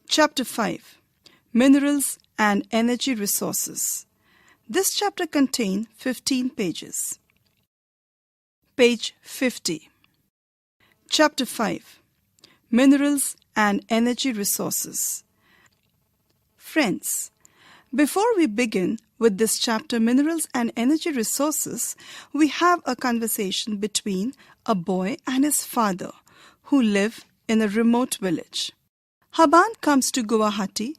Chapter 5. Minerals and Energy Resources. This chapter contains 15 pages. Page 50. Chapter 5. Minerals and Energy Resources. Friends, before we begin with this chapter, Minerals and Energy Resources, we have a conversation between a boy and his father who live in a remote village. Haban comes to Guwahati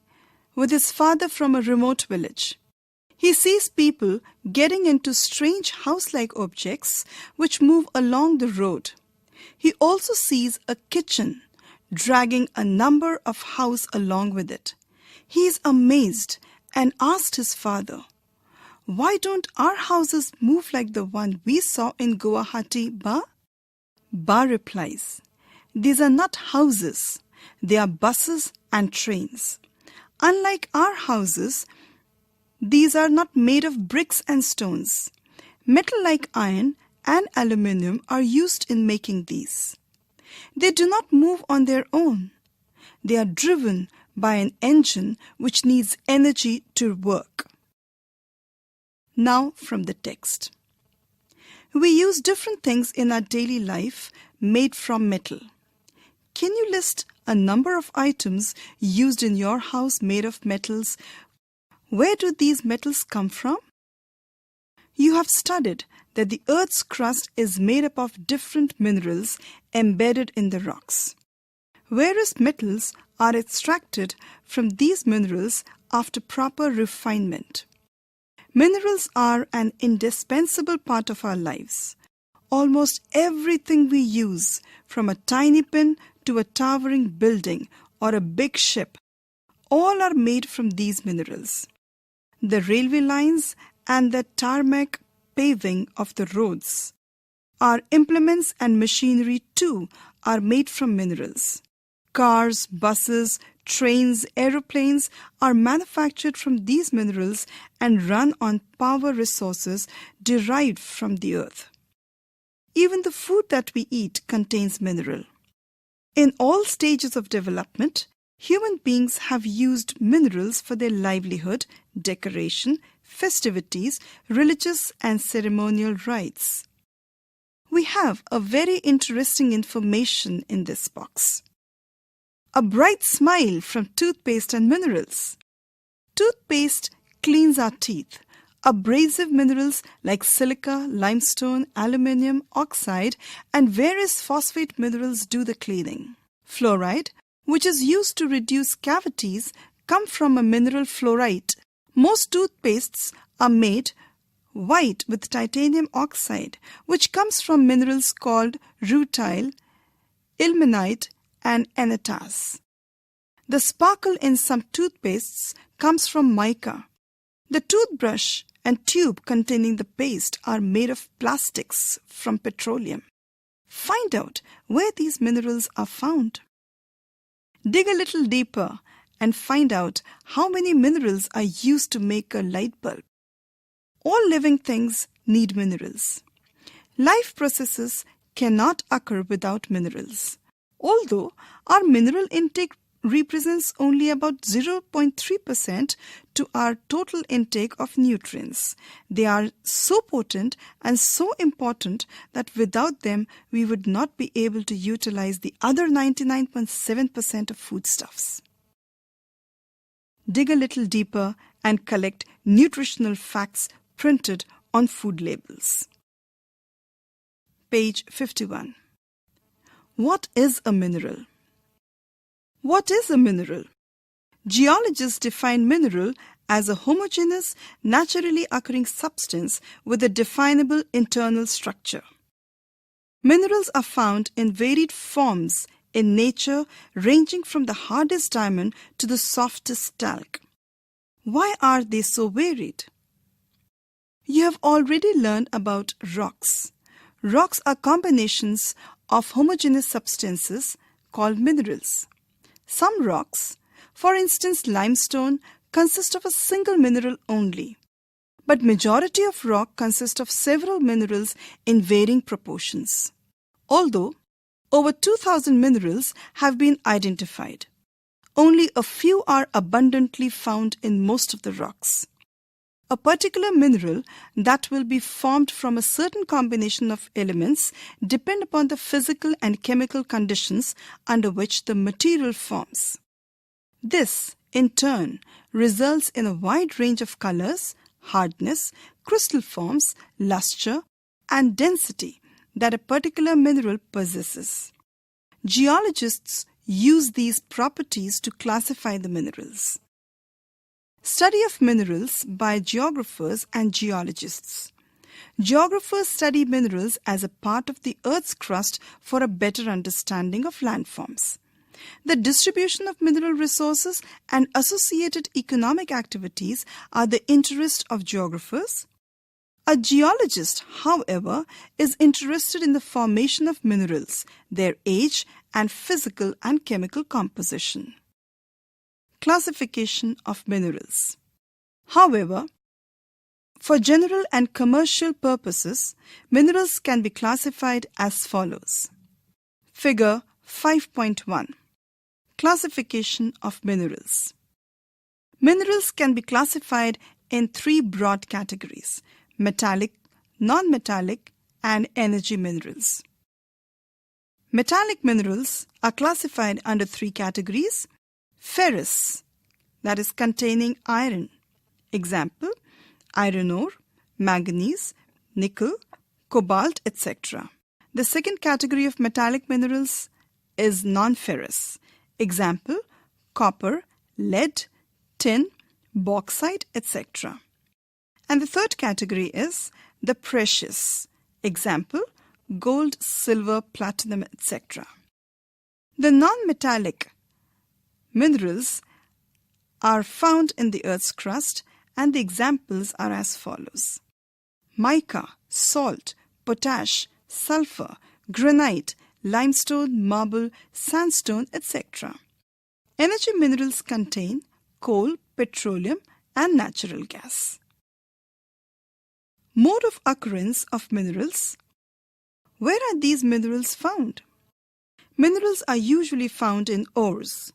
with his father from a remote village. He sees people getting into strange house-like objects which move along the road. He also sees a kitchen dragging a number of houses along with it. He is amazed and asked his father, "Why don't our houses move like the one we saw in Guwahati, Ba?" Ba replies, "These are not houses. They are buses and trains. Unlike our houses, these are not made of bricks and stones. Metal like iron and aluminium are used in making these. They do not move on their own. They are driven by an engine which needs energy to work." Now from the text. We use different things in our daily life made from metal. Can you list a number of items used in your house made of metals? Where do these metals come from? You have studied that the Earth's crust is made up of different minerals embedded in the rocks. Various metals are extracted from these minerals after proper refinement. Minerals are an indispensable part of our lives. Almost everything we use, from a tiny pin to a towering building or a big ship, all are made from these minerals. The railway lines and the tarmac paving of the roads. Our implements and machinery too are made from minerals. Cars, buses, trains, aeroplanes are manufactured from these minerals and run on power resources derived from the earth. Even the food that we eat contains mineral. In all stages of development, human beings have used minerals for their livelihood, decoration, festivities, religious and ceremonial rites. We have a very interesting information in this box. A bright smile from toothpaste and minerals. Toothpaste cleans our teeth. Abrasive minerals like silica, limestone, aluminium, oxide, and various phosphate minerals do the cleaning. Fluoride, which is used to reduce cavities, come from a mineral fluorite. Most toothpastes are made white with titanium oxide, which comes from minerals called rutile, ilmenite, and anatase. The sparkle in some toothpastes comes from mica. The toothbrush and tube containing the paste are made of plastics from petroleum. Find out where these minerals are found. Dig a little deeper and find out how many minerals are used to make a light bulb. All living things need minerals. Life processes cannot occur without minerals. Although our mineral intake represents only about 0.3% to our total intake of nutrients. They are so potent and so important that without them, we would not be able to utilize the other 99.7% of foodstuffs. Dig a little deeper and collect nutritional facts printed on food labels. Page 51. What is a mineral? What is a mineral? Geologists define mineral as a homogeneous, naturally occurring substance with a definable internal structure. Minerals are found in varied forms in nature, ranging from the hardest diamond to the softest talc. Why are they so varied? You have already learned about rocks. Rocks are combinations of homogeneous substances called minerals. Some rocks, for instance limestone, consist of a single mineral only. But majority of rock consist of several minerals in varying proportions. Although over 2,000 minerals have been identified, only a few are abundantly found in most of the rocks. A particular mineral that will be formed from a certain combination of elements depend upon the physical and chemical conditions under which the material forms. This, in turn, results in a wide range of colors, hardness, crystal forms, luster, and density that a particular mineral possesses. Geologists use these properties to classify the minerals. Study of minerals by geographers and geologists. Geographers study minerals as a part of the Earth's crust for a better understanding of landforms. The distribution of mineral resources and associated economic activities are the interest of geographers. A geologist, however, is interested in the formation of minerals, their age, and physical and chemical composition. Classification of minerals. However, for general and commercial purposes, minerals can be classified as follows. Figure 5.1. Classification of minerals. Minerals can be classified in three broad categories: metallic, non-metallic, and energy minerals. Metallic minerals are classified under three categories: ferrous, that is containing iron. Example, iron ore, manganese, nickel, cobalt, etc. The second category of metallic minerals is non-ferrous. Example, copper, lead, tin, bauxite, etc. And the third category is the precious. Example, gold, silver, platinum, etc. The non-metallic minerals are found in the Earth's crust, and the examples are as follows: mica, salt, potash, sulfur, granite, limestone, marble, sandstone, etc. Energy minerals contain coal, petroleum, and natural gas. Mode of occurrence of minerals. Where are these minerals found? Minerals are usually found in ores.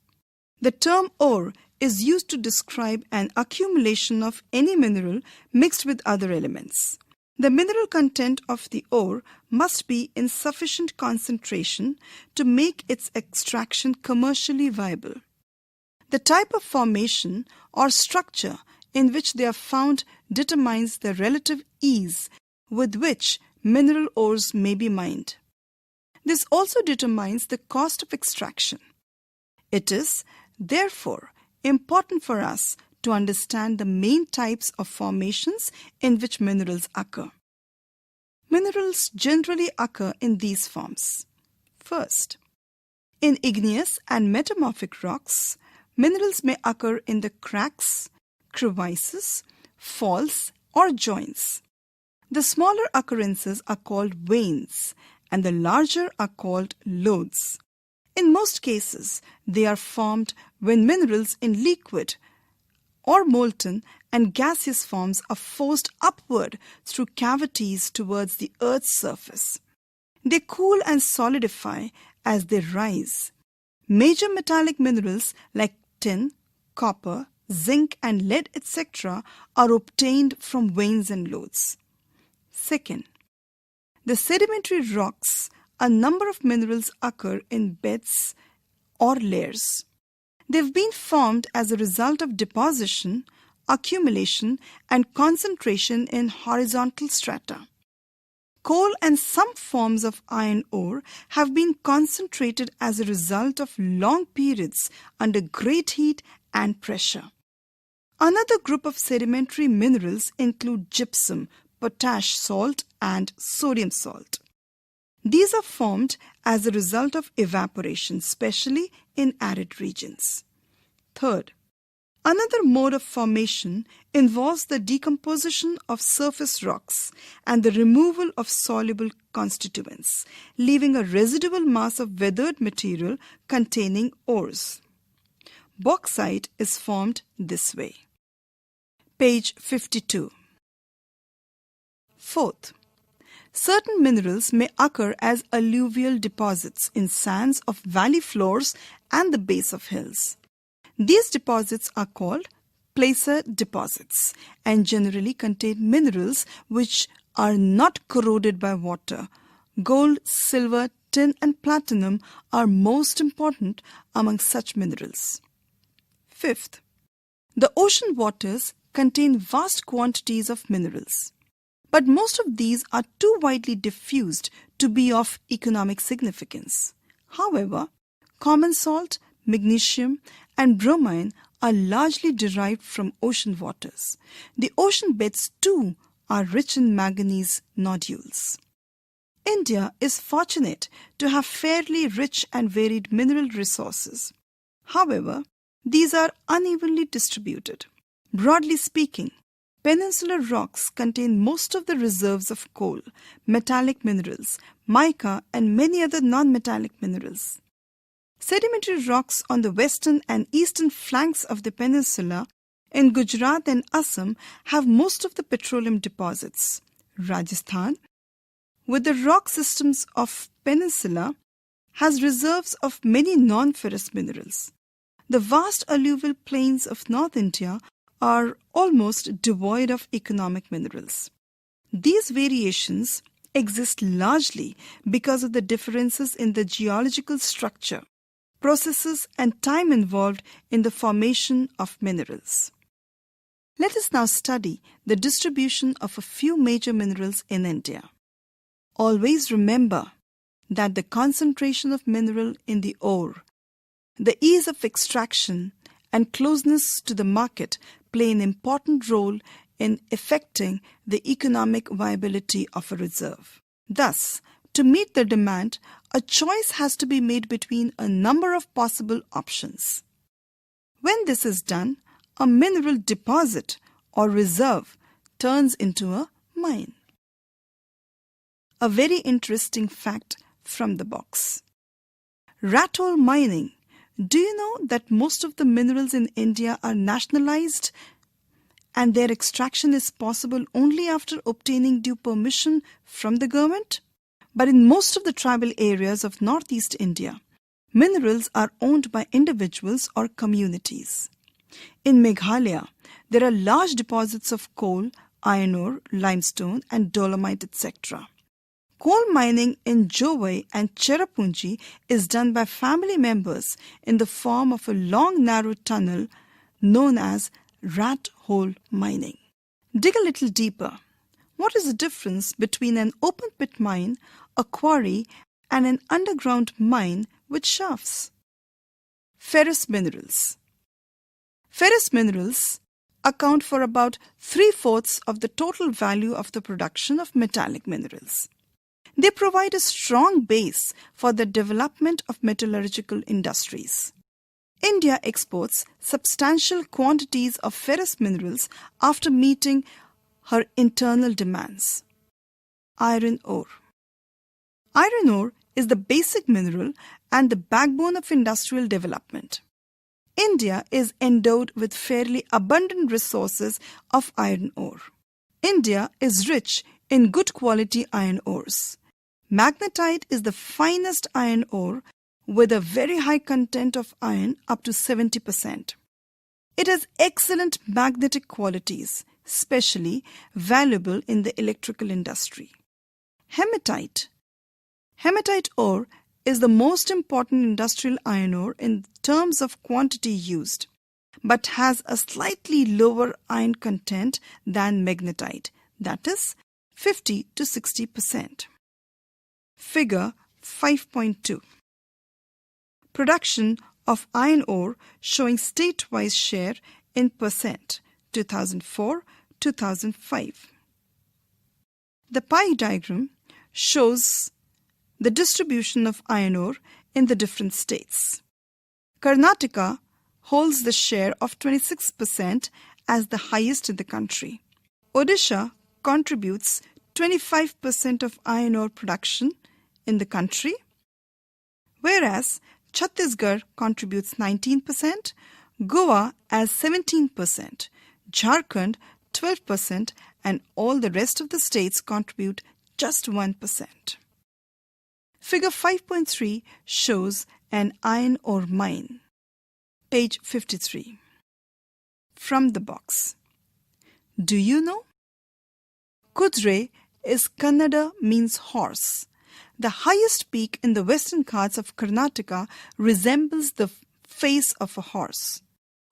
The term ore is used to describe an accumulation of any mineral mixed with other elements. The mineral content of the ore must be in sufficient concentration to make its extraction commercially viable. The type of formation or structure in which they are found determines the relative ease with which mineral ores may be mined. This also determines the cost of extraction. It is, therefore, important for us to understand the main types of formations in which minerals occur. Minerals generally occur in these forms. First, in igneous and metamorphic rocks, minerals may occur in the cracks, crevices, faults, or joints. The smaller occurrences are called veins, and the larger are called lodes. In most cases, they are formed when minerals in liquid or molten and gaseous forms are forced upward through cavities towards the Earth's surface. They cool and solidify as they rise. Major metallic minerals like tin, copper, zinc, and lead, etc. are obtained from veins and lodes. Second, the sedimentary rocks. A number of minerals occur in beds or layers. They've been formed as a result of deposition, accumulation, and concentration in horizontal strata. Coal and some forms of iron ore have been concentrated as a result of long periods under great heat and pressure. Another group of sedimentary minerals include gypsum, potash salt, and sodium salt. These are formed as a result of evaporation, especially in arid regions. Third, another mode of formation involves the decomposition of surface rocks and the removal of soluble constituents, leaving a residual mass of weathered material containing ores. Bauxite is formed this way. Page 52. Fourth, certain minerals may occur as alluvial deposits in sands of valley floors and the base of hills. These deposits are called placer deposits and generally contain minerals which are not corroded by water. Gold, silver, tin and platinum are most important among such minerals. Fifth, the ocean waters contain vast quantities of minerals, but most of these are too widely diffused to be of economic significance. However, common salt, magnesium and bromine are largely derived from ocean waters. The ocean beds too are rich in manganese nodules. India is fortunate to have fairly rich and varied mineral resources. However, these are unevenly distributed. Broadly speaking, peninsular rocks contain most of the reserves of coal, metallic minerals, mica and many other non-metallic minerals. Sedimentary rocks on the western and eastern flanks of the peninsula in Gujarat and Assam have most of the petroleum deposits. Rajasthan, with the rock systems of peninsula, has reserves of many non-ferrous minerals. The vast alluvial plains of North India are almost devoid of economic minerals. These variations exist largely because of the differences in the geological structure, processes and time involved in the formation of minerals. Let us now study the distribution of a few major minerals in India. Always remember that the concentration of mineral in the ore, the ease of extraction and closeness to the market play an important role in affecting the economic viability of a reserve. Thus, to meet the demand, a choice has to be made between a number of possible options. When this is done, a mineral deposit or reserve turns into a mine. A very interesting fact from the box. Rat hole mining. Do you know that most of the minerals in India are nationalized and their extraction is possible only after obtaining due permission from the government? But in most of the tribal areas of northeast India, minerals are owned by individuals or communities. In Meghalaya, there are large deposits of coal, iron ore, limestone and dolomite, etc. Coal mining in Jowai and Cherrapunji is done by family members in the form of a long narrow tunnel known as rat hole mining. Dig a little deeper. What is the difference between an open pit mine, a quarry, and an underground mine with shafts? Ferrous minerals. Ferrous minerals account for about 3/4 of the total value of the production of metallic minerals. They provide a strong base for the development of metallurgical industries. India exports substantial quantities of ferrous minerals after meeting her internal demands. Iron ore. Iron ore is the basic mineral and the backbone of industrial development. India is endowed with fairly abundant resources of iron ore. India is rich in good quality iron ores. Magnetite is the finest iron ore with a very high content of iron up to 70%. It has excellent magnetic qualities, especially valuable in the electrical industry. Hematite. Hematite ore is the most important industrial iron ore in terms of quantity used, but has a slightly lower iron content than magnetite, that is 50 to 60%. Figure 5.2. Production of iron ore showing state-wise share in percent 2004-2005. The pie diagram shows the distribution of iron ore in the different states. Karnataka holds the share of 26% as the highest in the country. Odisha contributes 25% of iron ore production in the country, whereas Chhattisgarh contributes 19%, Goa as 17%, Jharkhand 12%, and all the rest of the states contribute just 1%. Figure 5.3 shows an iron ore mine. Page 53. From the box. Do you know? Kudre is Kannada means horse. The highest peak in the western Ghats of Karnataka resembles the face of a horse.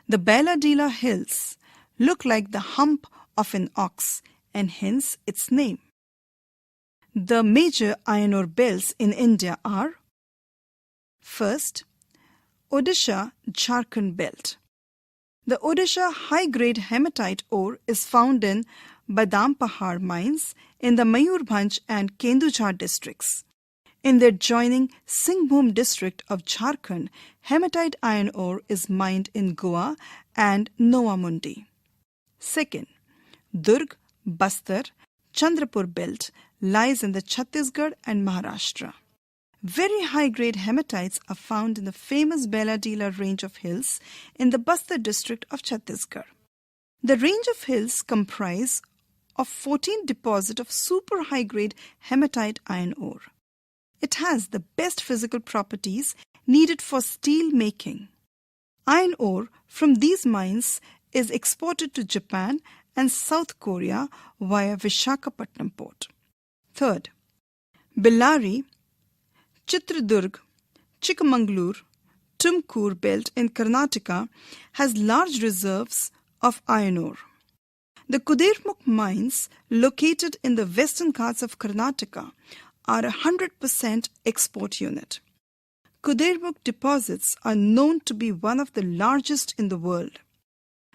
The Bailadila hills look like the hump of an ox and hence its name. The major iron ore belts in India are: first, Odisha Jharkhand belt. The Odisha high-grade hematite ore is found in Badam Pahar mines in the Mayurbhanj and Kendujhar districts. In the adjoining Singhbhum district of Jharkhand, hematite iron ore is mined in Goa and Noamundi. Second, Durg, Bastar, Chandrapur belt lies in the Chhattisgarh and Maharashtra. Very high-grade hematites are found in the famous Bailadila range of hills in the Bastar district of Chhattisgarh. The range of hills comprise of 14 deposits of super high-grade hematite iron ore. It has the best physical properties needed for steel making. Iron ore from these mines is exported to Japan and South Korea via Visakhapatnam port. Third, Bellary, Chitradurg, Chikmagalur, Tumkur belt in Karnataka has large reserves of iron ore. The Kudermukh mines located in the western Ghats of Karnataka are a 100% export unit. Kudermukh deposits are known to be one of the largest in the world.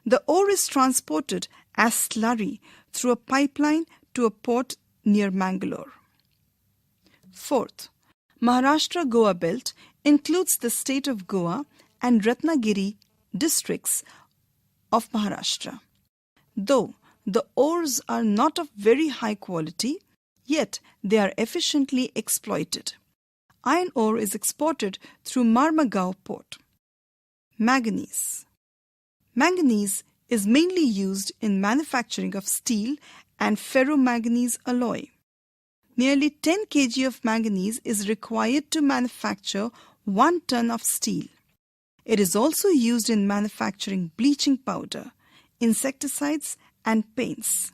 The ore is transported as slurry through a pipeline to a port near Mangalore. Fourth, Maharashtra Goa belt includes the state of Goa and Ratnagiri districts of Maharashtra. Though the ores are not of very high quality, yet they are efficiently exploited. Iron ore is exported through Marmagao port. Manganese. Manganese is mainly used in manufacturing of steel and ferromanganese alloy. Nearly 10 kg of manganese is required to manufacture 1 ton of steel. It is also used in manufacturing bleaching powder, insecticides, and paints.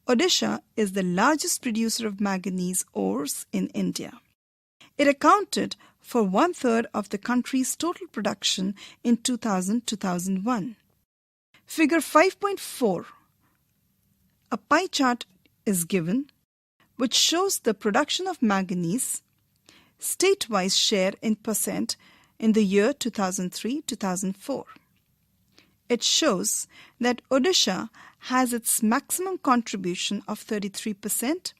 Odisha is the largest producer of manganese ores in India. It accounted for 1/3 of the country's total production in 2000-2001. Figure 5.4. A pie chart is given which shows the production of manganese, state-wise share in percent in the year 2003-2004. It shows that Odisha has its maximum contribution of 33%,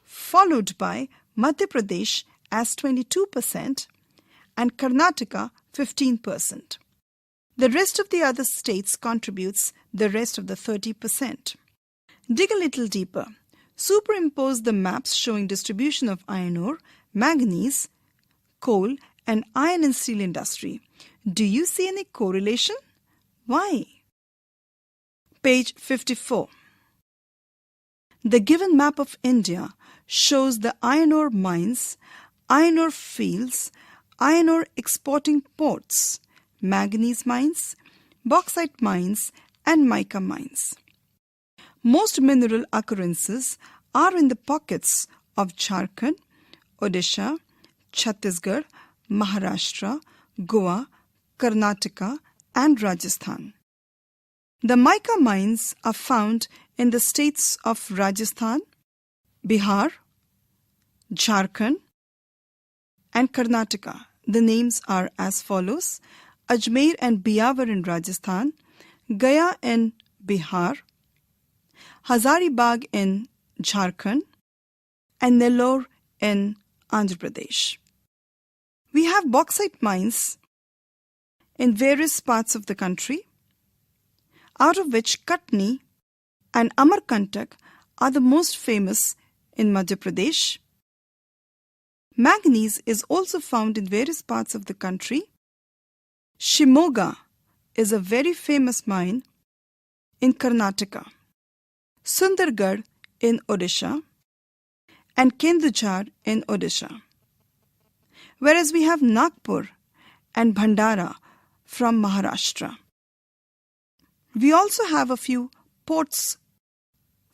followed by Madhya Pradesh as 22% and Karnataka 15%. The rest of the other states contributes the rest of the 30%. Dig a little deeper. Superimpose the maps showing distribution of iron ore, manganese, coal and iron and steel industry. Do you see any correlation? Why? Page 54. The given map of India shows the iron ore mines, iron ore fields, iron ore exporting ports, manganese mines, bauxite mines and mica mines. Most mineral occurrences are in the pockets of Jharkhand, Odisha, Chhattisgarh, Maharashtra, Goa, Karnataka and Rajasthan. The mica mines are found in the states of Rajasthan, Bihar, Jharkhand and Karnataka. The names are as follows: Ajmer and Biyawar in Rajasthan, Gaya in Bihar, Hazaribagh in Jharkhand and Nellore in Andhra Pradesh. We have bauxite mines in various parts of the country, out of which Katni and Amarkantak are the most famous in Madhya Pradesh. Manganese is also found in various parts of the country. Shimoga is a very famous mine in Karnataka, Sundargarh in Odisha, and Kendujhar in Odisha. Whereas we have Nagpur and Bhandara from Maharashtra. We also have a few ports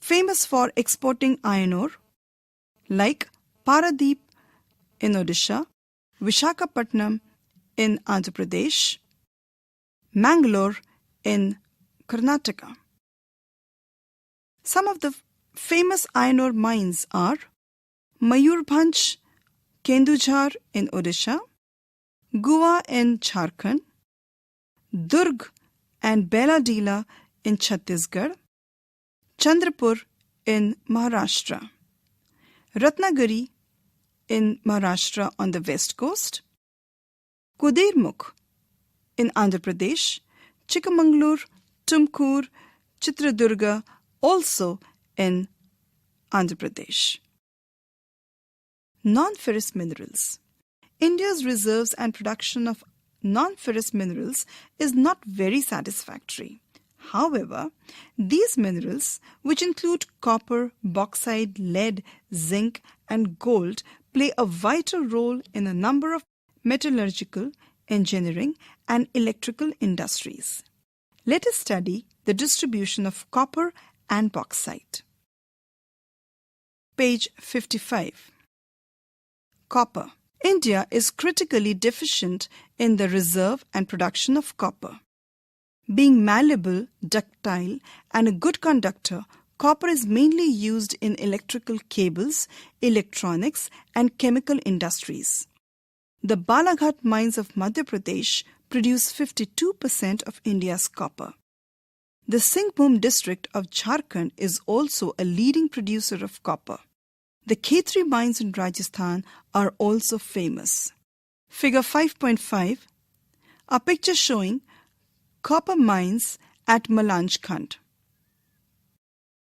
famous for exporting iron ore, like Paradeep in Odisha, Vishakhapatnam in Andhra Pradesh, Mangalore in Karnataka. Some of the famous iron ore mines are Mayurbhanj, Kendujhar in Odisha, Goa in Jharkhand, Durg and Beladila in Chhattisgarh, Chandrapur in Maharashtra, Ratnagiri in Maharashtra on the west coast, Kudirmukh in Andhra Pradesh, Chikmagalur, Tumkur, Chitradurga also in Andhra Pradesh. Non-ferrous minerals. India's reserves and production of non-ferrous minerals is not very satisfactory. However, these minerals, which include copper, bauxite, lead, zinc, and gold, play a vital role in a number of metallurgical, engineering, and electrical industries. Let us study the distribution of copper and bauxite. Page 55. Copper. India is critically deficient in the reserve and production of copper. Being malleable, ductile, and a good conductor, copper is mainly used in electrical cables, electronics, and chemical industries. The Balaghat mines of Madhya Pradesh produce 52% of India's copper. The Singhbhum district of Jharkhand is also a leading producer of copper. The Khetri mines in Rajasthan are also famous. Figure 5.5, a picture showing copper mines at Malanjkhand.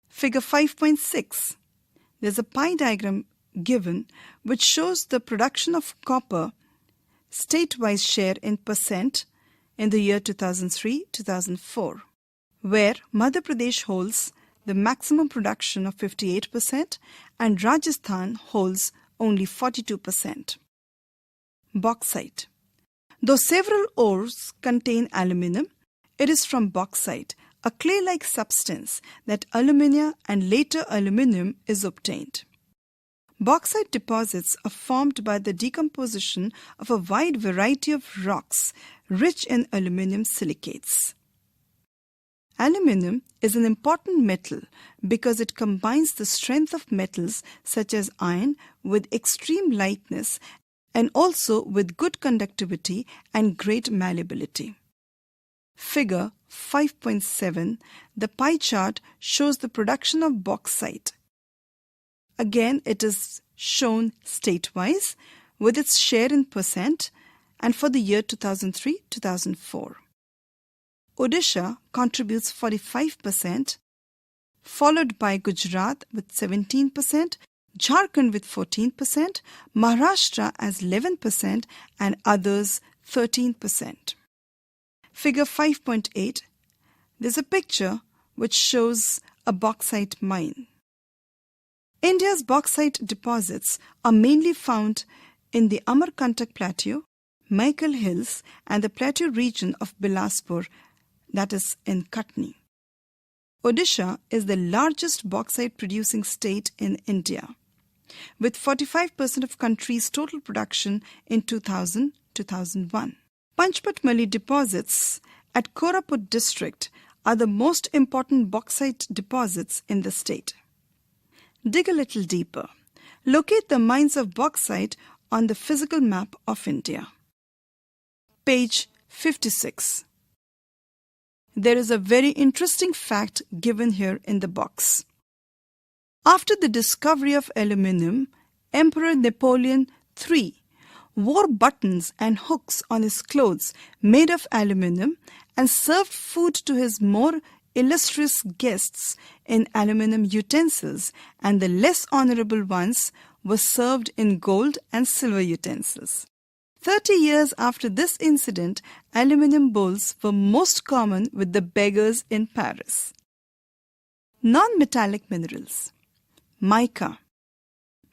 Figure 5.6, there's a pie diagram given which shows the production of copper state-wise share in percent in the year 2003-2004, where Madhya Pradesh holds the maximum production of 58% and Rajasthan holds only 42%. Bauxite. Though several ores contain aluminum, it is from bauxite, a clay-like substance, that alumina and later aluminum is obtained. Bauxite deposits are formed by the decomposition of a wide variety of rocks rich in aluminum silicates. Aluminum is an important metal because it combines the strength of metals such as iron with extreme lightness and also with good conductivity and great malleability. Figure 5.7, the pie chart shows the production of bauxite. Again, it is shown state-wise with its share in percent and for the year 2003-2004. Odisha contributes 45%, followed by Gujarat with 17%, Jharkhand with 14%, Maharashtra as 11% and others 13%. Figure 5.8, there's a picture which shows a bauxite mine. India's bauxite deposits are mainly found in the Amarkantak Plateau, Maikal Hills and the plateau region of Bilaspur, that is in Katni. Odisha is the largest bauxite producing state in India, with 45% of country's total production in 2000-2001. Panchpatmali deposits at Koraput district are the most important bauxite deposits in the state. Dig a little deeper. Locate the mines of bauxite on the physical map of India. Page 56. There is a very interesting fact given here in the box. After the discovery of aluminum, Emperor Napoleon III wore buttons and hooks on his clothes made of aluminum and served food to his more illustrious guests in aluminum utensils, and the less honorable ones were served in gold and silver utensils. 30 years after this incident, aluminum bowls were most common with the beggars in Paris. Non-metallic minerals. Mica.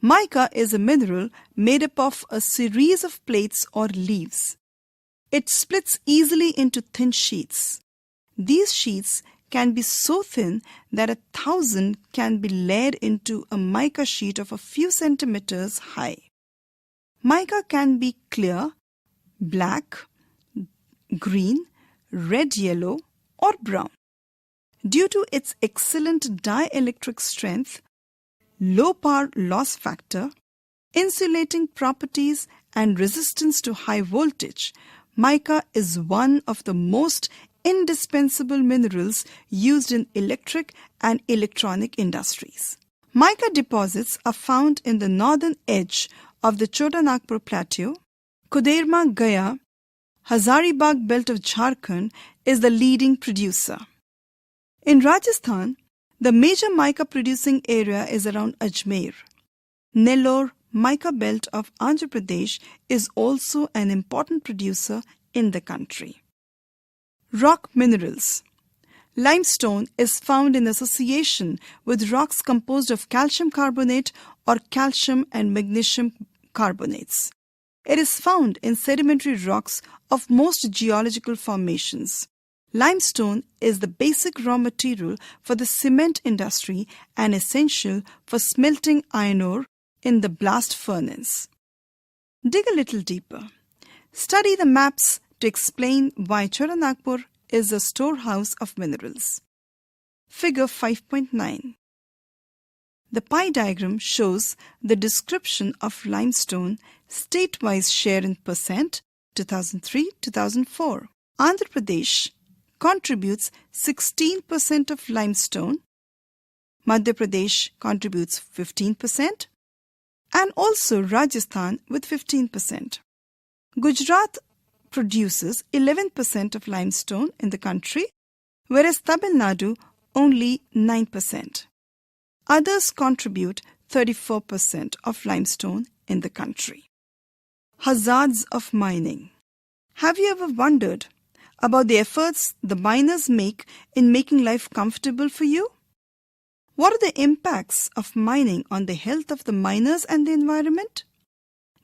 Mica is a mineral made up of a series of plates or leaves. It splits easily into thin sheets. These sheets can be so thin that 1,000 can be layered into a mica sheet of a few centimeters high. Mica can be clear, black, green, red-yellow, or brown. Due to its excellent dielectric strength, low power loss factor, insulating properties, and resistance to high voltage, mica is one of the most indispensable minerals used in electric and electronic industries. Mica deposits are found in the northern edge of the Chota Nagpur Plateau. Koderma Gaya, Hazaribagh belt of Jharkhand is the leading producer. In Rajasthan, the major mica producing area is around Ajmer. Nellore mica belt of Andhra Pradesh is also an important producer in the country. Rock minerals. Limestone is found in association with rocks composed of calcium carbonate or calcium and magnesium carbonates. It is found in sedimentary rocks of most geological formations. Limestone is the basic raw material for the cement industry and essential for smelting iron ore in the blast furnace. Dig a little deeper. Study the maps to explain why Chota Nagpur is a storehouse of minerals. Figure 5.9. The pie diagram shows the description of limestone state-wise share in percent 2003-2004. Andhra Pradesh contributes 16% of limestone, Madhya Pradesh contributes 15%, and also Rajasthan with 15%. Gujarat produces 11% of limestone in the country, whereas Tamil Nadu only 9%. Others contribute 34% of limestone in the country. Hazards of mining. Have you ever wondered about the efforts the miners make in making life comfortable for you? What are the impacts of mining on the health of the miners and the environment?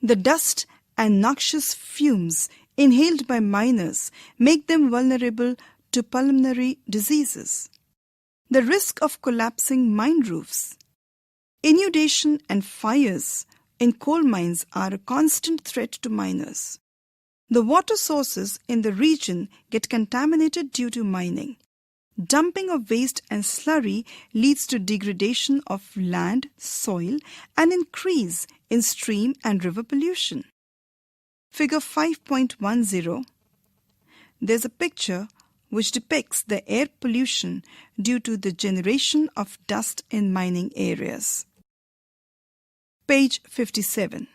The dust and noxious fumes inhaled by miners make them vulnerable to pulmonary diseases. The risk of collapsing mine roofs. Inundation and fires in coal mines are a constant threat to miners. The water sources in the region get contaminated due to mining. Dumping of waste and slurry leads to degradation of land, soil, and increase in stream and river pollution. Figure 5.10. There's a picture which depicts the air pollution due to the generation of dust in mining areas. Page 57.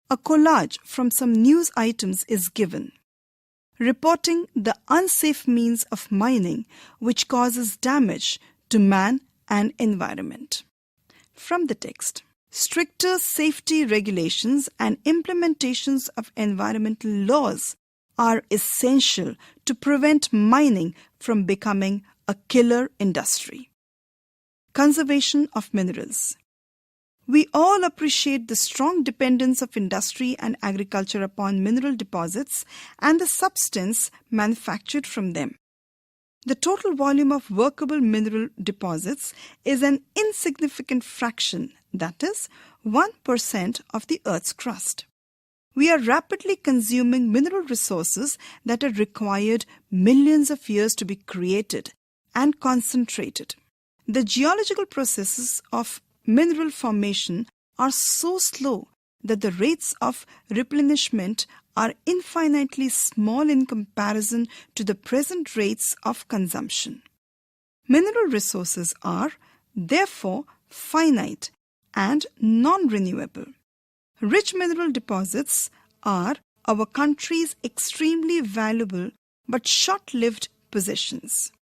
A collage from some news items is given, reporting the unsafe means of mining which causes damage to man and environment. From the text, stricter safety regulations and implementations of environmental laws are essential to prevent mining from becoming a killer industry. Conservation of minerals. We all appreciate the strong dependence of industry and agriculture upon mineral deposits and the substance manufactured from them. The total volume of workable mineral deposits is an insignificant fraction, that is, 1% of the Earth's crust. We are rapidly consuming mineral resources that are required millions of years to be created and concentrated. The geological processes of mineral formation are so slow that the rates of replenishment are infinitely small in comparison to the present rates of consumption. Mineral resources are, therefore, finite and non-renewable. Rich mineral deposits are our country's extremely valuable but short-lived possessions.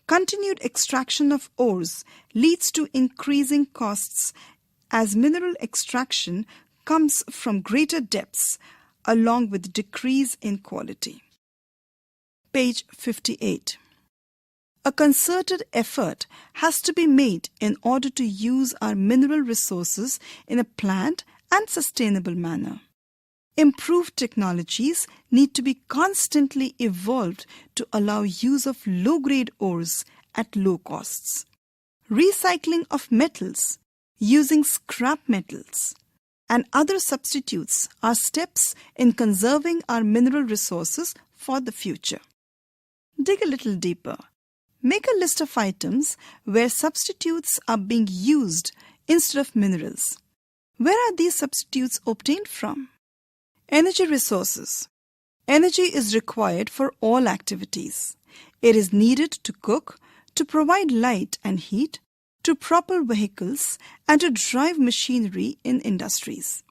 Continued extraction of ores leads to increasing costs as mineral extraction comes from greater depths along with decrease in quality. Page 58. A concerted effort has to be made in order to use our mineral resources in a planned and sustainable manner. Improved technologies need to be constantly evolved to allow use of low-grade ores at low costs. Recycling of metals using scrap metals and other substitutes are steps in conserving our mineral resources for the future. Dig a little deeper. Make a list of items where substitutes are being used instead of minerals. Where are these substitutes obtained from? Energy resources. Energy is required for all activities. It is needed to cook, to provide light and heat, to propel vehicles, and to drive machinery in industries.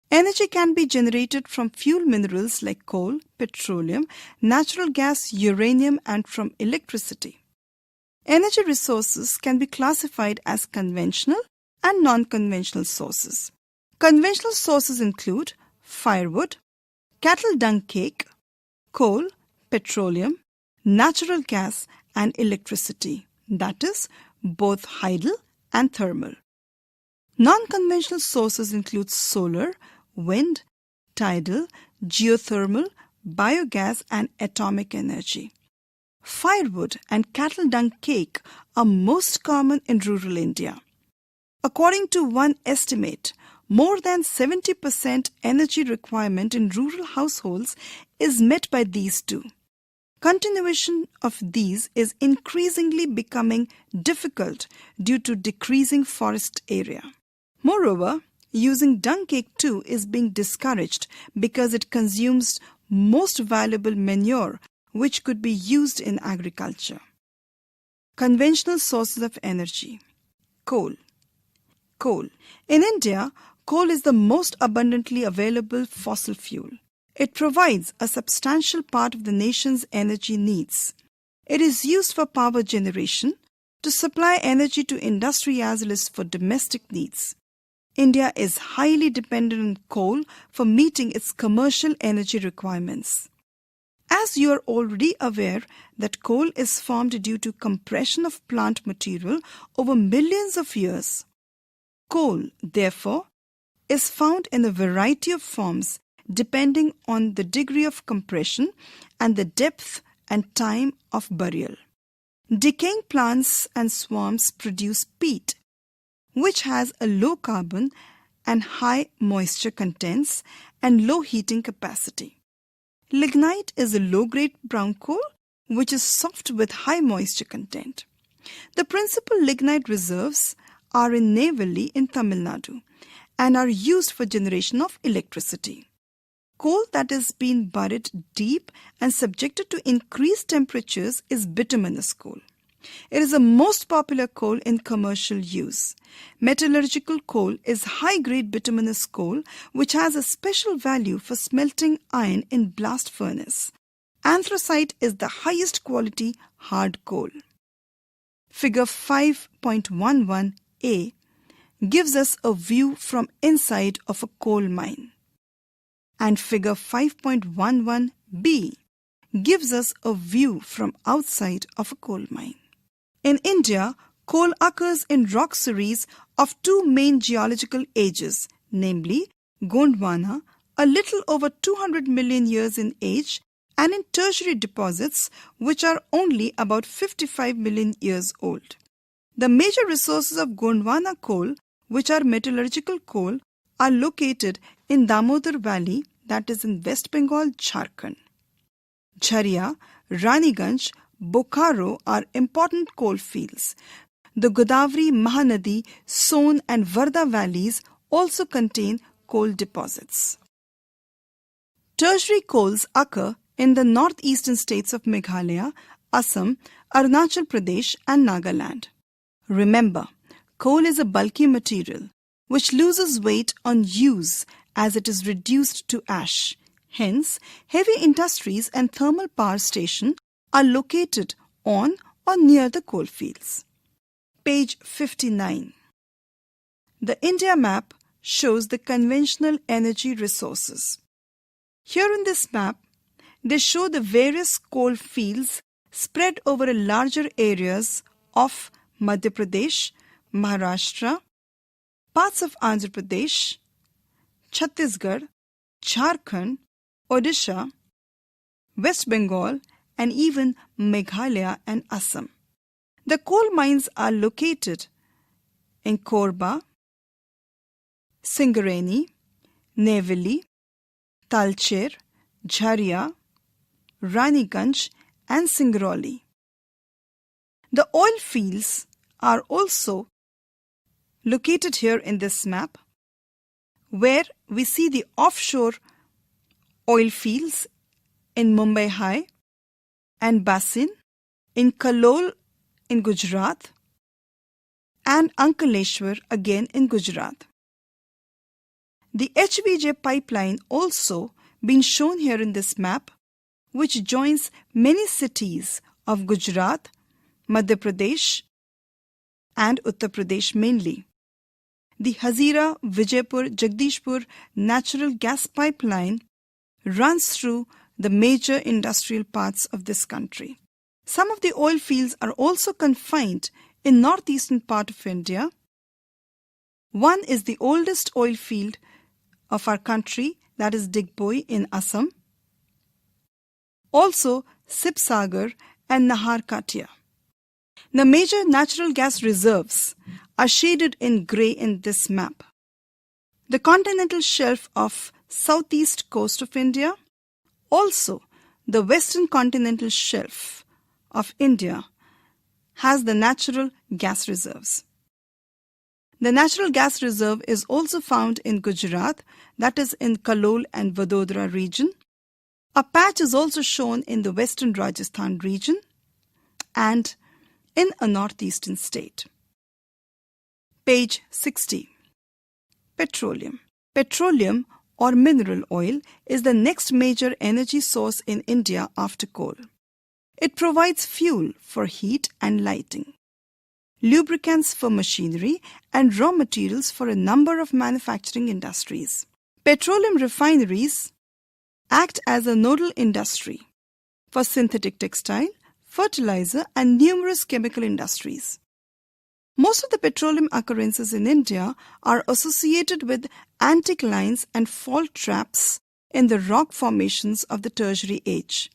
Energy can be generated from fuel minerals like coal, petroleum, natural gas, uranium, and from electricity. Energy resources can be classified as conventional and non-conventional sources. Conventional sources include firewood, cattle dung cake, coal, petroleum, natural gas, and electricity, that is, both hydel and thermal. Non-conventional sources include solar, wind, tidal, geothermal, biogas, and atomic energy. Firewood and cattle dung cake are most common in rural India. According to one estimate, more than 70% energy requirement in rural households is met by these two. Continuation of these is increasingly becoming difficult due to decreasing forest area. Moreover, using dung cake too is being discouraged because it consumes most valuable manure which could be used in agriculture. Conventional sources of energy. Coal. In India, coal is the most abundantly available fossil fuel. It provides a substantial part of the nation's energy needs. It is used for power generation, to supply energy to industry as well as for domestic needs. India is highly dependent on coal for meeting its commercial energy requirements. As you are already aware that coal is formed due to compression of plant material over millions of years. Coal, therefore, is found in a variety of forms depending on the degree of compression and the depth and time of burial. Decaying plants and swamps produce peat, which has a low carbon and high moisture contents and low heating capacity. Lignite is a low-grade brown coal, which is soft with high moisture content. The principal lignite reserves are in Neyveli in Tamil Nadu and are used for generation of electricity. Coal that is being buried deep and subjected to increased temperatures is bituminous coal. It is the most popular coal in commercial use. Metallurgical coal is high-grade bituminous coal which has a special value for smelting iron in blast furnace. Anthracite is the highest quality hard coal. Figure 5.11a gives us a view from inside of a coal mine. And figure 5.11b gives us a view from outside of a coal mine. In India, coal occurs in rock series of two main geological ages, namely Gondwana, a little over 200 million years in age, and in tertiary deposits, which are only about 55 million years old. The major resources of Gondwana coal, which are metallurgical coal, are located in Damodar Valley, that is in West Bengal, Jharkhand. Jharia, Raniganj, Bokaro are important coal fields. The Godavari, Mahanadi, Son and Varda valleys also contain coal deposits. Tertiary coals occur in the northeastern states of Meghalaya, Assam, Arunachal Pradesh and Nagaland. Remember, coal is a bulky material which loses weight on use as it is reduced to ash. Hence, heavy industries and thermal power stations are located on or near the coal fields. Page 59. The India map shows the conventional energy resources. Here in this map, they show the various coal fields spread over a larger areas of Madhya Pradesh, Maharashtra, parts of Andhra Pradesh, Chhattisgarh, Jharkhand, Odisha, West Bengal, and even Meghalaya and Assam. The coal mines are located in Korba, Singareni, Neyveli, Talcher, Jharia, Raniganj and Singrauli. The oil fields are also located here in this map, where we see the offshore oil fields in Mumbai High and Basin, in Kalol in Gujarat, and Ankleshwar again in Gujarat. The HVJ pipeline also been shown here in this map, which joins many cities of Gujarat, Madhya Pradesh and Uttar Pradesh mainly. The Hazira, Vijaypur, Jagdishpur natural gas pipeline runs through the major industrial parts of this country. Some of the oil fields are also confined in northeastern part of India. One is the oldest oil field of our country, that is Digboi in Assam. Also Sibsagar and Naharkatia. The major natural gas reserves are shaded in grey in this map. The continental shelf of southeast coast of India, also the western continental shelf of India has the natural gas reserves. The natural gas reserve is also found in Gujarat, that is in Kalol and Vadodara region. A patch is also shown in the western Rajasthan region and in a northeastern state. Page 60. Petroleum. Petroleum or mineral oil is the next major energy source in India after coal. It provides fuel for heat and lighting, lubricants for machinery, and raw materials for a number of manufacturing industries. Petroleum refineries act as a nodal industry for synthetic textile, fertilizer, and numerous chemical industries. Most of the petroleum occurrences in India are associated with anticlines and fault traps in the rock formations of the Tertiary age.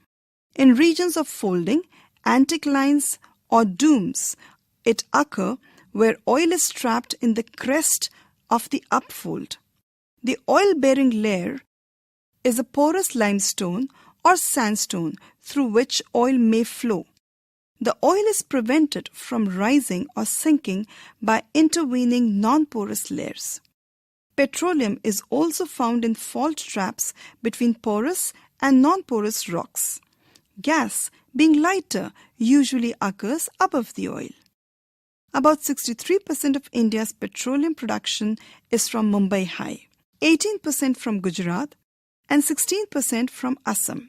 In regions of folding, anticlines or domes, it occur where oil is trapped in the crest of the upfold. The oil-bearing layer is a porous limestone or sandstone through which oil may flow. The oil is prevented from rising or sinking by intervening non-porous layers. Petroleum is also found in fault traps between porous and non-porous rocks. Gas, being lighter, usually occurs above the oil. About 63% of India's petroleum production is from Mumbai High, 18% from Gujarat, and 16% from Assam.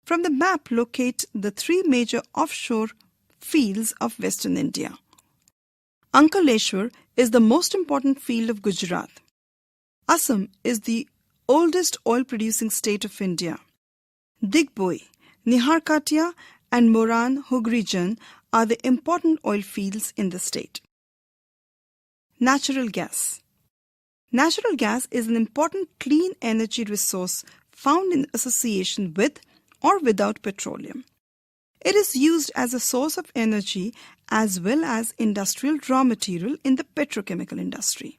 From the map, locate the three major offshore fields of Western India. Ankleshwar is the most important field of Gujarat. Assam is the oldest oil-producing state of India. Digboi, Naharkatia, and Moran Hugrijan are the important oil fields in the state. Natural gas. Natural gas is an important clean energy resource found in association with or without petroleum. It is used as a source of energy as well as industrial raw material in the petrochemical industry.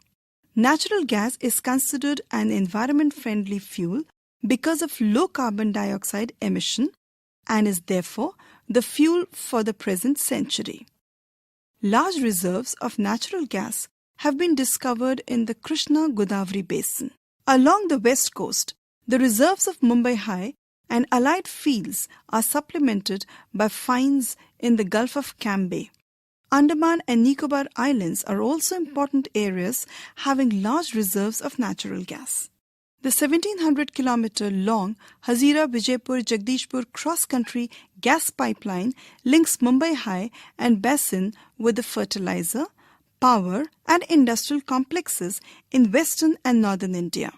Natural gas is considered an environment-friendly fuel because of low carbon dioxide emission and is therefore the fuel for the present century. Large reserves of natural gas have been discovered in the Krishna-Godavari basin. Along the west coast, the reserves of Mumbai High and allied fields are supplemented by finds in the Gulf of Cambay. Andaman and Nicobar Islands are also important areas having large reserves of natural gas. The 1,700-kilometer long Hazira-Vijaypur-Jagdishpur cross-country gas pipeline links Mumbai High and Basin with the fertilizer, power and industrial complexes in western and northern India.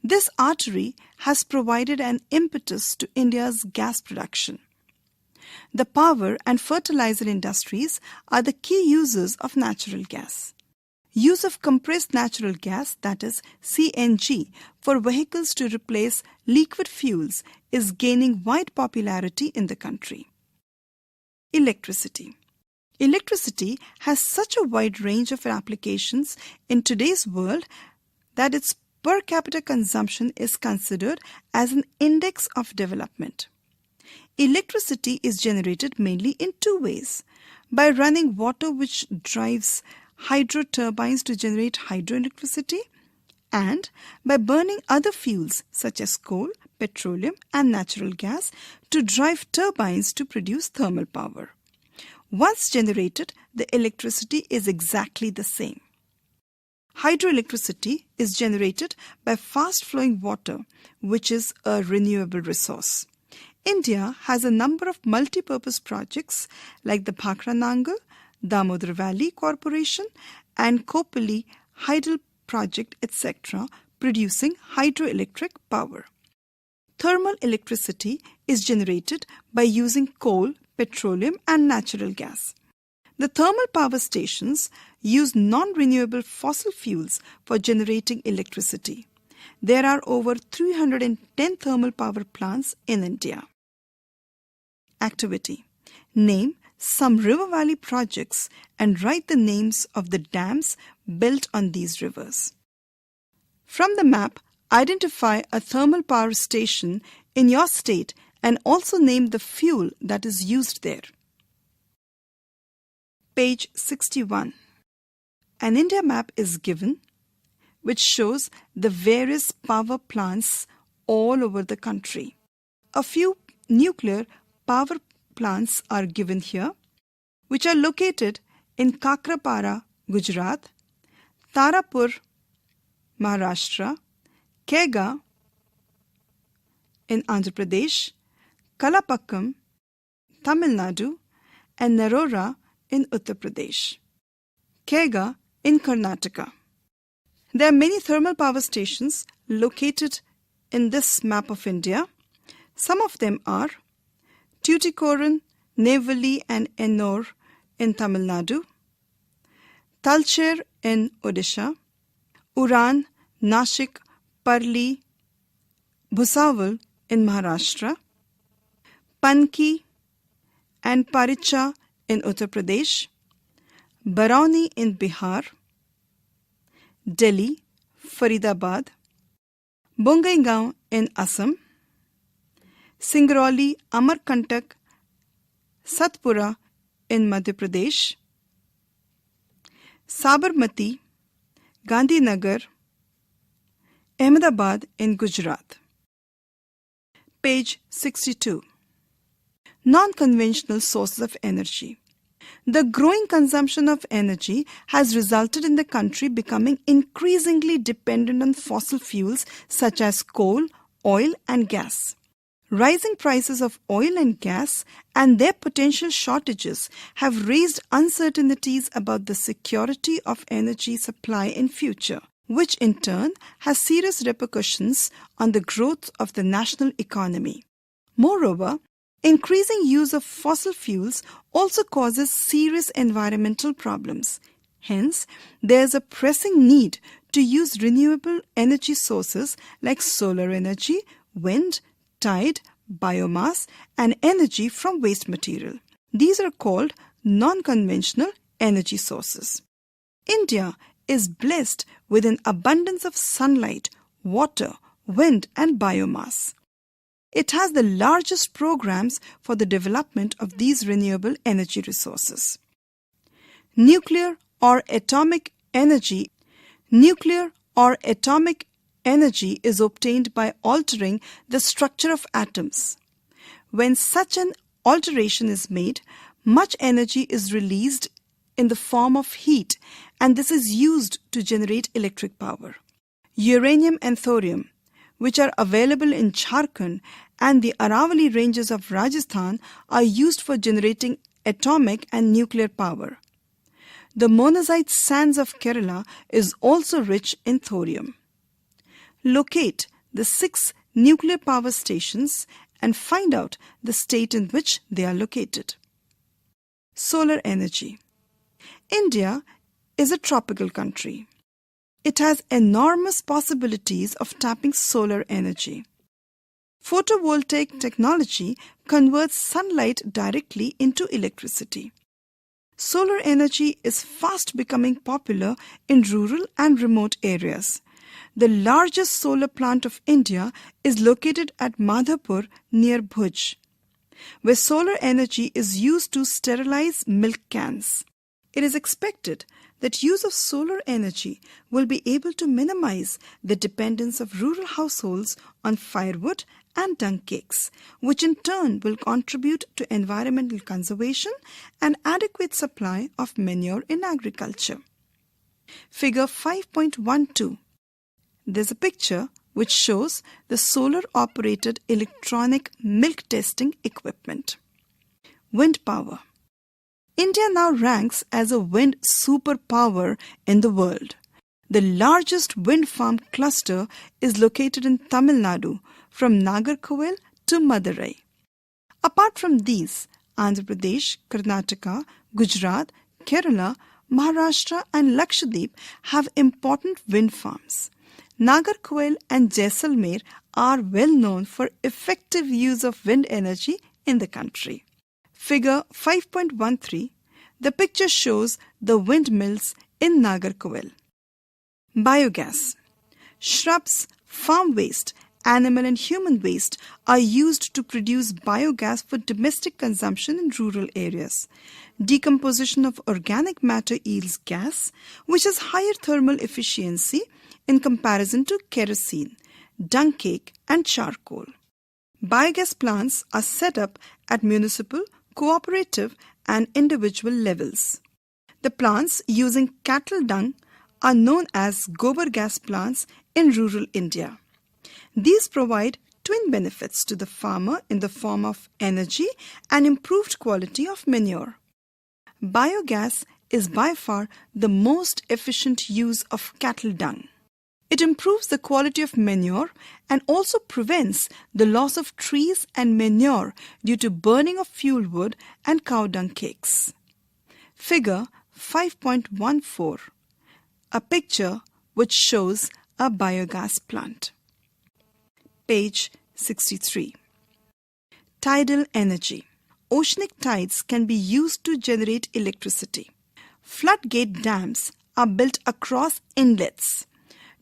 This artery has provided an impetus to India's gas production. The power and fertilizer industries are the key users of natural gas. Use of compressed natural gas, that is CNG, for vehicles to replace liquid fuels is gaining wide popularity in the country. Electricity. Electricity has such a wide range of applications in today's world that its per capita consumption is considered as an index of development. Electricity is generated mainly in two ways: by running water, which drives hydro turbines to generate hydroelectricity, and by burning other fuels such as coal, petroleum and natural gas to drive turbines to produce thermal power. Once generated, the electricity is exactly the same. Hydroelectricity is generated by fast-flowing water, which is a renewable resource. India has a number of multi-purpose projects like the Bhakra Nangal, Damodar Valley Corporation and Kopali Hydel Project, etc., producing hydroelectric power. Thermal electricity is generated by using coal, petroleum and natural gas. The thermal power stations use non-renewable fossil fuels for generating electricity. There are over 310 thermal power plants in India. Activity. Name some river valley projects and write the names of the dams built on these rivers. From the map, identify a thermal power station in your state and also name the fuel that is used there. Page 61. An India map is given which shows the various power plants all over the country. A few nuclear power plants are given here, which are located in Kakrapara, Gujarat, Tarapur, Maharashtra, Kega in Andhra Pradesh, Kalapakkam, Tamil Nadu, and Narora in Uttar Pradesh. Kega in Karnataka. There are many thermal power stations located in this map of India. Some of them are Tuticorin, Neyveli and Ennore in Tamil Nadu, Talcher in Odisha, Uran, Nashik, Parli, Bhusawal in Maharashtra, Panki and Paricha in Uttar Pradesh, Barauni in Bihar, Delhi, Faridabad, Bongaigaon in Assam, Singrauli, Amarkantak, Satpura in Madhya Pradesh, Sabarmati, Gandhinagar, Ahmedabad in Gujarat. Page 62. Non-conventional sources of energy. The growing consumption of energy has resulted in the country becoming increasingly dependent on fossil fuels such as coal, oil and gas. Rising prices of oil and gas and their potential shortages have raised uncertainties about the security of energy supply in future, which in turn has serious repercussions on the growth of the national economy. Moreover, increasing use of fossil fuels also causes serious environmental problems. Hence, there is a pressing need to use renewable energy sources like solar energy, wind, tide, biomass, and energy from waste material. These are called non-conventional energy sources. India is blessed with an abundance of sunlight, water, wind, and biomass. It has the largest programs for the development of these renewable energy resources. Nuclear or atomic energy is obtained by altering the structure of atoms. When such an alteration is made, much energy is released in the form of heat, and this is used to generate electric power. Uranium and thorium, which are available in Jharkhand and the Aravalli ranges of Rajasthan, are used for generating atomic and nuclear power. The monazite sands of Kerala is also rich in thorium. Locate the 6 nuclear power stations and find out the state in which they are located. Solar energy. India is a tropical country. It has enormous possibilities of tapping solar energy. Photovoltaic technology converts sunlight directly into electricity. Solar energy is fast becoming popular in rural and remote areas. The largest solar plant of India is located at Madhapur near Bhuj, where solar energy is used to sterilize milk cans. It is expected that use of solar energy will be able to minimize the dependence of rural households on firewood and dung cakes, which in turn will contribute to environmental conservation and adequate supply of manure in agriculture. Figure 5.12. There's a picture which shows the solar-operated electronic milk testing equipment. Wind power. India now ranks as a wind superpower in the world. The largest wind farm cluster is located in Tamil Nadu, from Nagarkoil to Madurai. Apart from these, Andhra Pradesh, Karnataka, Gujarat, Kerala, Maharashtra and Lakshadweep have important wind farms. Nagarkoil and Jaisalmer are well known for effective use of wind energy in the country. Figure 5.13. The picture shows the windmills in Nagarkoil. Biogas. Shrubs, farm waste, animal and human waste are used to produce biogas for domestic consumption in rural areas. Decomposition of organic matter yields gas, which has higher thermal efficiency in comparison to kerosene, dung cake and charcoal. Biogas plants are set up at municipal, cooperative and individual levels. The plants using cattle dung are known as gobar gas plants in rural India. These provide twin benefits to the farmer in the form of energy and improved quality of manure. Biogas is by far the most efficient use of cattle dung. It improves the quality of manure and also prevents the loss of trees and manure due to burning of fuel wood and cow dung cakes. Figure 5.14. A picture which shows a biogas plant. Page 63. Tidal energy. Oceanic tides can be used to generate electricity. Floodgate dams are built across inlets.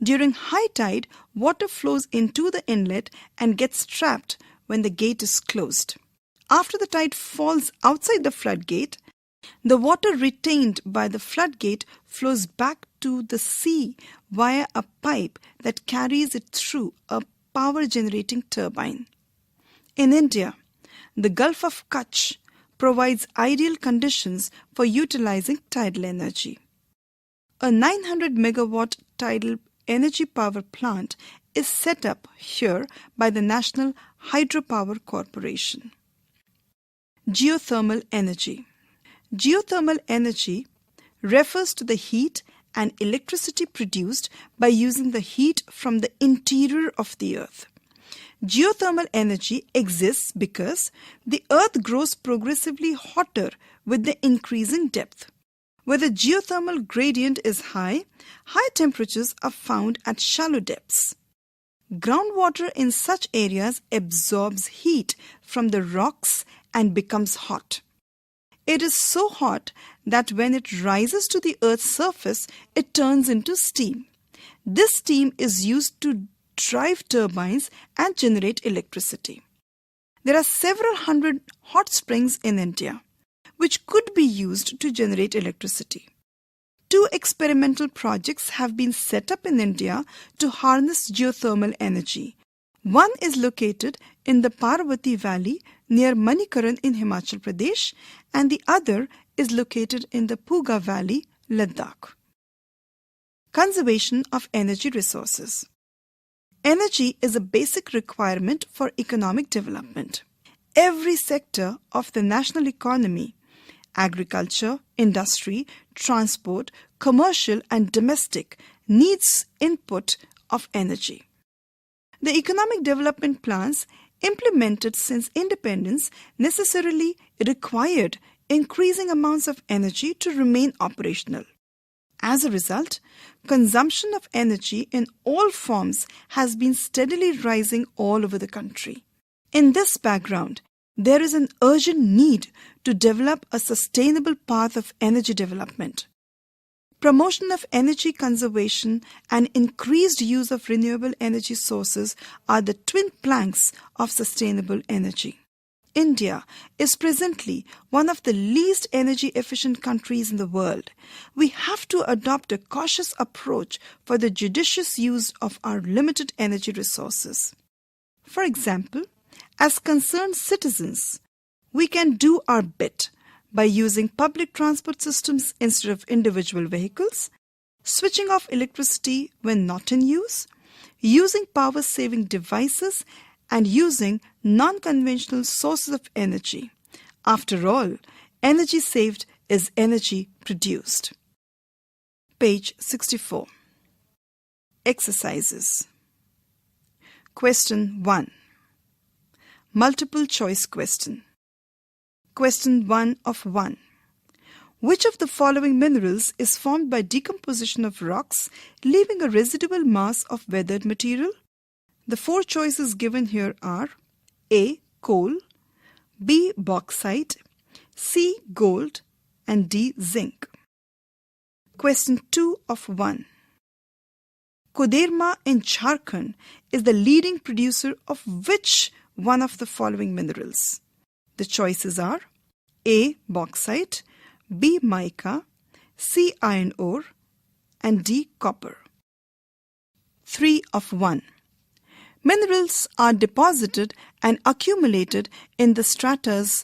During high tide, water flows into the inlet and gets trapped when the gate is closed. After the tide falls outside the floodgate, the water retained by the floodgate flows back to the sea via a pipe that carries it through a power-generating turbine. In India, the Gulf of Kutch provides ideal conditions for utilizing tidal energy. A 900 megawatt tidal energy power plant is set up here by the National Hydropower Corporation. Geothermal energy. Geothermal energy refers to the heat and electricity produced by using the heat from the interior of the earth. Geothermal energy exists because the earth grows progressively hotter with the increasing depth. Where the geothermal gradient is high, high temperatures are found at shallow depths. Groundwater in such areas absorbs heat from the rocks and becomes hot. It is so hot that when it rises to the Earth's surface, it turns into steam. This steam is used to drive turbines and generate electricity. There are several hundred hot springs in India, which could be used to generate electricity. 2 experimental projects have been set up in India to harness geothermal energy. One is located in the Parvati Valley near Manikaran in Himachal Pradesh, and the other is located in the Puga Valley, Ladakh. Conservation of energy resources. Energy is a basic requirement for economic development. Every sector of the national economy, agriculture, industry, transport, commercial and domestic, needs input of energy. The economic development plans implemented since independence necessarily required increasing amounts of energy to remain operational. As a result, consumption of energy in all forms has been steadily rising all over the country. In this background, there is an urgent need to develop a sustainable path of energy development. Promotion of energy conservation and increased use of renewable energy sources are the twin planks of sustainable energy. India is presently one of the least energy efficient countries in the world. We have to adopt a cautious approach for the judicious use of our limited energy resources. For example, as concerned citizens, we can do our bit by using public transport systems instead of individual vehicles, switching off electricity when not in use, using power-saving devices, and using non-conventional sources of energy. After all, energy saved is energy produced. Page 64. Exercises. Question 1. Multiple choice question. Question 1 of 1. Which of the following minerals is formed by decomposition of rocks, leaving a residual mass of weathered material? The 4 choices given here are A. Coal, B. Bauxite, C. Gold, and D. Zinc. Question 2 of 1. Koderma in Jharkhand is the leading producer of which one of the following minerals? The choices are A. Bauxite, B. Mica, C. Iron ore, and D. Copper. 3 of 1. Minerals are deposited and accumulated in the stratas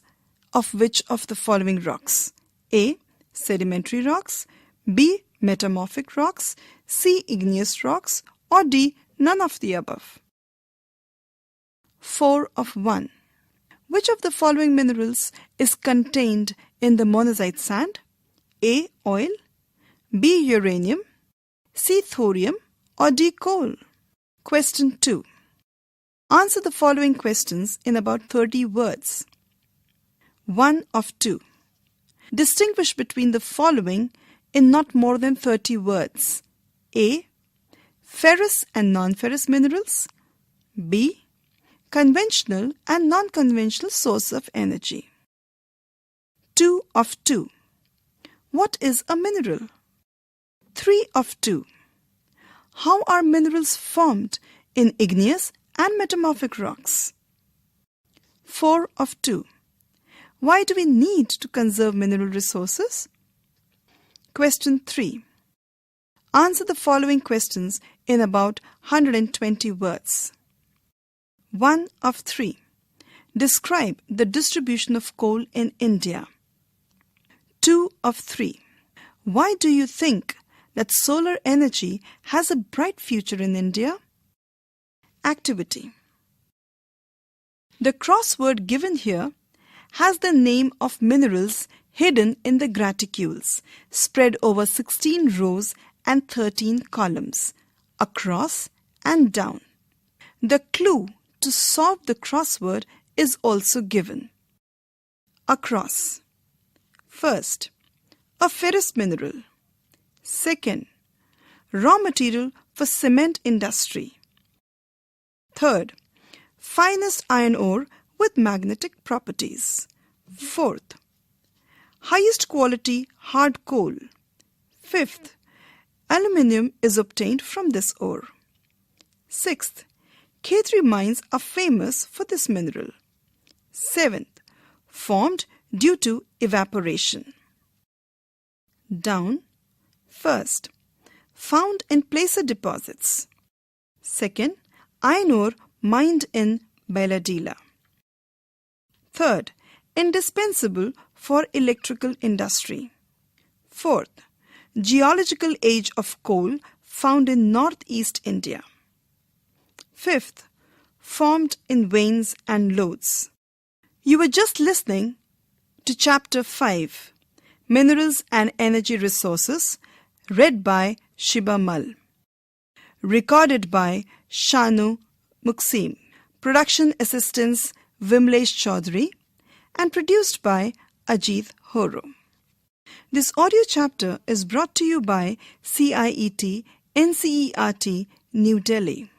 of which of the following rocks? A. Sedimentary rocks, B. Metamorphic rocks, C. Igneous rocks, or D. None of the above. 4 of 1. Which of the following minerals is contained in the monazite sand? A. Oil, B. Uranium, C. Thorium, or D. Coal? Question 2. Answer the following questions in about 30 words. 1 of 2. Distinguish between the following in not more than 30 words. A. Ferrous and non-ferrous minerals. B. Conventional and non-conventional source of energy. 2 of 2. What is a mineral? 3 of 2. How are minerals formed in igneous and metamorphic rocks? 4 of 2. Why do we need to conserve mineral resources? Question 3. Answer the following questions in about 120 words. 1 of 3. Describe the distribution of coal in India. 2 of 3. Why do you think that solar energy has a bright future in India? Activity. The crossword given here has the name of minerals hidden in the graticules, spread over 16 rows and 13 columns, across and down. The clue to solve the crossword is also given. Across. First, a ferrous mineral. Second, raw material for cement industry. Third, finest iron ore with magnetic properties. Fourth, highest quality hard coal. Fifth, aluminium is obtained from this ore. Sixth, K3 mines are famous for this mineral. Seventh, formed due to evaporation. Down. First, found in placer deposits. Second, iron ore mined in Bailadila. Third, indispensable for electrical industry. Fourth, geological age of coal found in northeast India. Fifth, formed in veins and lodes. You were just listening to Chapter 5, Minerals and Energy Resources, read by Shiba Mal. Recorded by Shanu Muksim. Production assistance Vimlesh Chaudhary. And produced by Ajit Horo. This audio chapter is brought to you by CIET NCERT New Delhi.